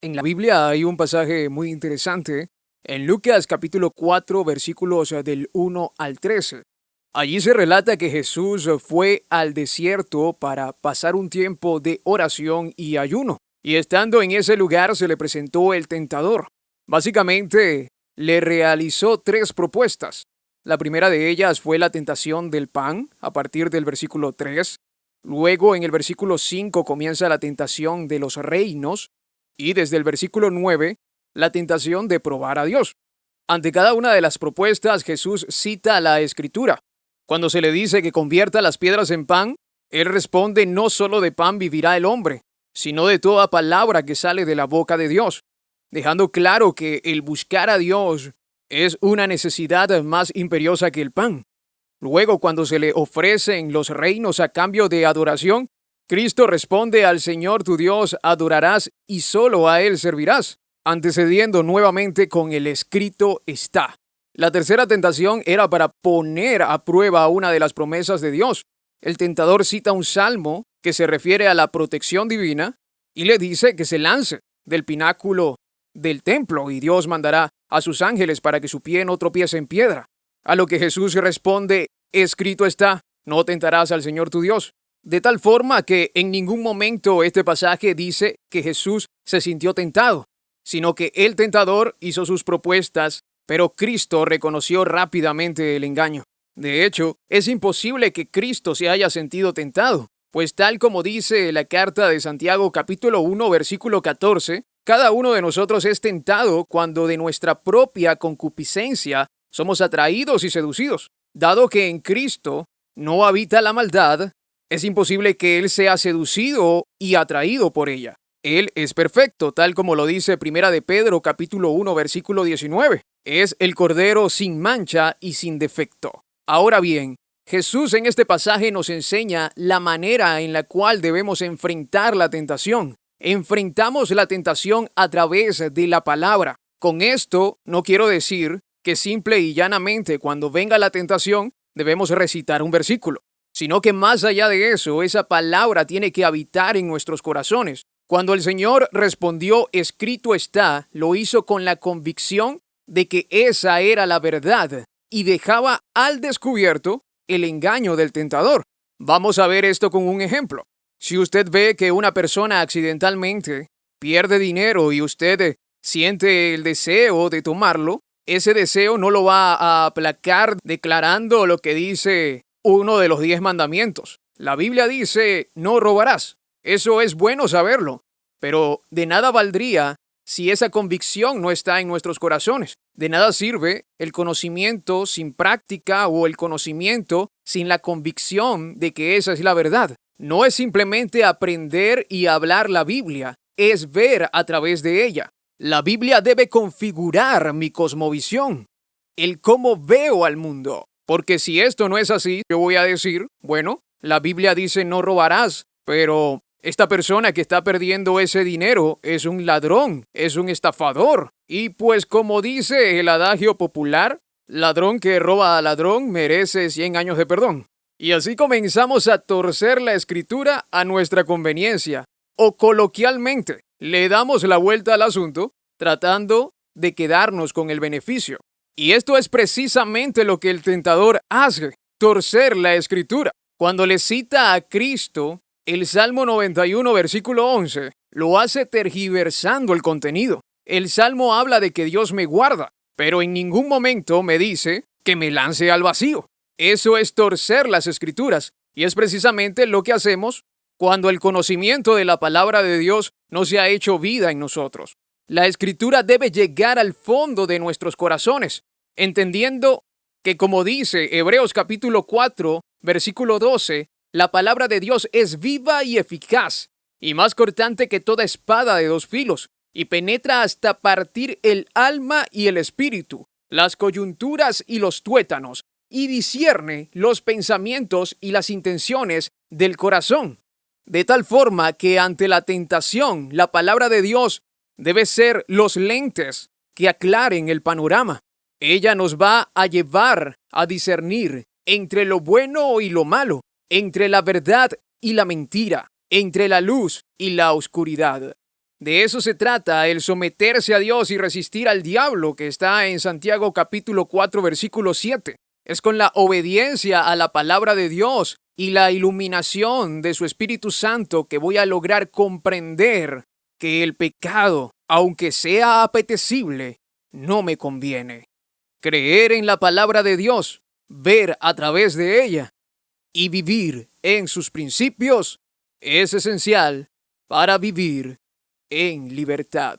En la Biblia hay un pasaje muy interesante en Lucas capítulo 4 versículos del 1 al 13. Allí se relata que Jesús fue al desierto para pasar un tiempo de oración y ayuno. Y estando en ese lugar se le presentó el tentador. Básicamente le realizó tres propuestas. La primera de ellas fue la tentación del pan a partir del versículo 3. Luego en el versículo 5 comienza la tentación de los reinos y desde el versículo 9, la tentación de probar a Dios. Ante cada una de las propuestas, Jesús cita la Escritura. Cuando se le dice que convierta las piedras en pan, Él responde: no solo de pan vivirá el hombre, sino de toda palabra que sale de la boca de Dios, dejando claro que el buscar a Dios es una necesidad más imperiosa que el pan. Luego, cuando se le ofrecen los reinos a cambio de adoración, Cristo responde: al Señor tu Dios adorarás y solo a Él servirás, antecediendo nuevamente con el escrito está. La tercera tentación era para poner a prueba una de las promesas de Dios. El tentador cita un salmo que se refiere a la protección divina y le dice que se lance del pináculo del templo y Dios mandará a sus ángeles para que su pie no tropiece en piedra. A lo que Jesús responde: escrito está, no tentarás al Señor tu Dios. De tal forma que en ningún momento este pasaje dice que Jesús se sintió tentado, sino que el tentador hizo sus propuestas, pero Cristo reconoció rápidamente el engaño. De hecho, es imposible que Cristo se haya sentido tentado, pues tal como dice la carta de Santiago capítulo 1 versículo 14, cada uno de nosotros es tentado cuando de nuestra propia concupiscencia somos atraídos y seducidos. Dado que en Cristo no habita la maldad, es imposible que Él sea seducido y atraído por ella. Él es perfecto, tal como lo dice Primera de Pedro capítulo 1 versículo 19. Es el Cordero sin mancha y sin defecto. Ahora bien, Jesús en este pasaje nos enseña la manera en la cual debemos enfrentar la tentación. Enfrentamos la tentación a través de la palabra. Con esto no quiero decir que simple y llanamente cuando venga la tentación debemos recitar un versículo, sino que más allá de eso, esa palabra tiene que habitar en nuestros corazones. Cuando el Señor respondió escrito está, lo hizo con la convicción de que esa era la verdad y dejaba al descubierto el engaño del tentador. Vamos a ver esto con un ejemplo. Si usted ve que una persona accidentalmente pierde dinero y usted siente el deseo de tomarlo, ese deseo no lo va a aplacar declarando lo que dice uno de los 10 mandamientos. La Biblia dice: no robarás. Eso es bueno saberlo, pero de nada valdría si esa convicción no está en nuestros corazones. De nada sirve el conocimiento sin práctica o el conocimiento sin la convicción de que esa es la verdad. No es simplemente aprender y hablar la Biblia, es ver a través de ella. La Biblia debe configurar mi cosmovisión, el cómo veo al mundo. Porque si esto no es así, yo voy a decir, bueno, la Biblia dice no robarás, pero esta persona que está perdiendo ese dinero es un ladrón, es un estafador. Y pues como dice el adagio popular, ladrón que roba a ladrón merece 100 años de perdón. Y así comenzamos a torcer la escritura a nuestra conveniencia, o coloquialmente, le damos la vuelta al asunto tratando de quedarnos con el beneficio. Y esto es precisamente lo que el tentador hace, torcer la escritura. Cuando le cita a Cristo, el Salmo 91, versículo 11, lo hace tergiversando el contenido. El Salmo habla de que Dios me guarda, pero en ningún momento me dice que me lance al vacío. Eso es torcer las escrituras, y es precisamente lo que hacemos cuando el conocimiento de la palabra de Dios no se ha hecho vida en nosotros. La escritura debe llegar al fondo de nuestros corazones, entendiendo que, como dice Hebreos capítulo 4, versículo 12, la palabra de Dios es viva y eficaz, y más cortante que toda espada de dos filos, y penetra hasta partir el alma y el espíritu, las coyunturas y los tuétanos, y discierne los pensamientos y las intenciones del corazón. De tal forma que ante la tentación, la palabra de Dios debe ser los lentes que aclaren el panorama. Ella nos va a llevar a discernir entre lo bueno y lo malo, entre la verdad y la mentira, entre la luz y la oscuridad. De eso se trata el someterse a Dios y resistir al diablo, que está en Santiago capítulo 4 versículo 7. Es con la obediencia a la palabra de Dios y la iluminación de su Espíritu Santo que voy a lograr comprender que el pecado, aunque sea apetecible, no me conviene. Creer en la palabra de Dios, ver a través de ella y vivir en sus principios es esencial para vivir en libertad.